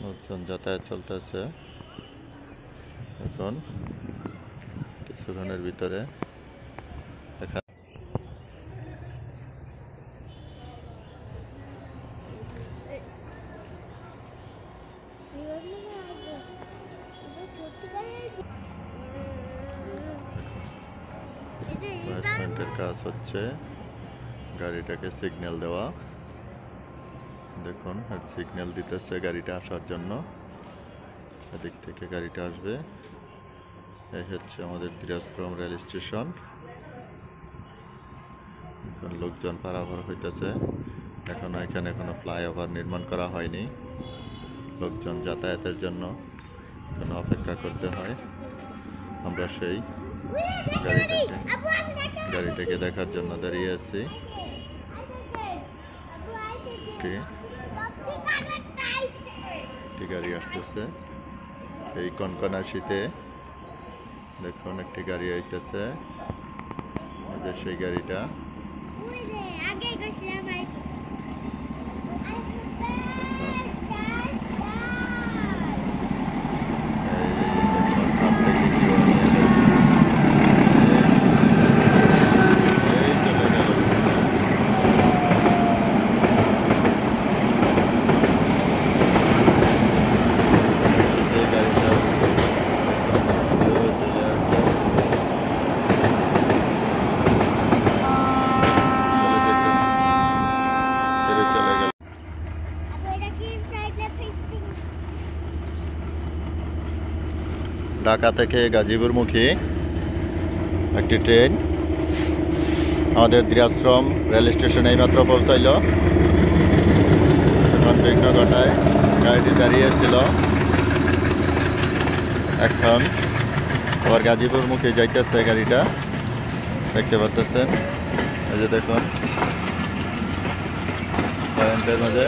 লোকজন যাতায়াত চলতেছে এখন কিছুক্ষণের ভিতরে দেখা প্লেসমেন্টের কাজ হচ্ছে গাড়িটাকে সিগন্যাল দেওয়া দেখুন সিগন্যাল দিতেছে গাড়িটা আসার জন্য এদিক থেকে গাড়িটা আসবে এই হচ্ছে আমাদের দিনাজপুর রেল স্টেশন এখন লোকজন পারাপার হইতেছে এখনো এখানে কোনো ফ্লাইওভার নির্মাণ করা হয়নি লোকজন যাতায়াতের জন্য এখনো অপেক্ষা করতে হয় আমরা সেই গাড়িটাকে দেখার জন্য দাঁড়িয়ে আছি একটি গাড়ি আসতেছে এই কনকনা শীতে দেখুন একটি গাড়ি আইতেছে সেই গাড়িটা ঢাকা থেকে গাজীপুরমুখী একটি ট্রেন আমাদের দিনাজপুর রেল স্টেশনে এইমাত্র পৌঁছাইল এখন বিঘ্ন ঘটায় গাড়িটি দাঁড়িয়েছিল এখন আবার গাজীপুরমুখী যাইতেছে গাড়িটা দেখতে পাচ্ছেন এই যে দেখুন পয়েন্টের মাঝে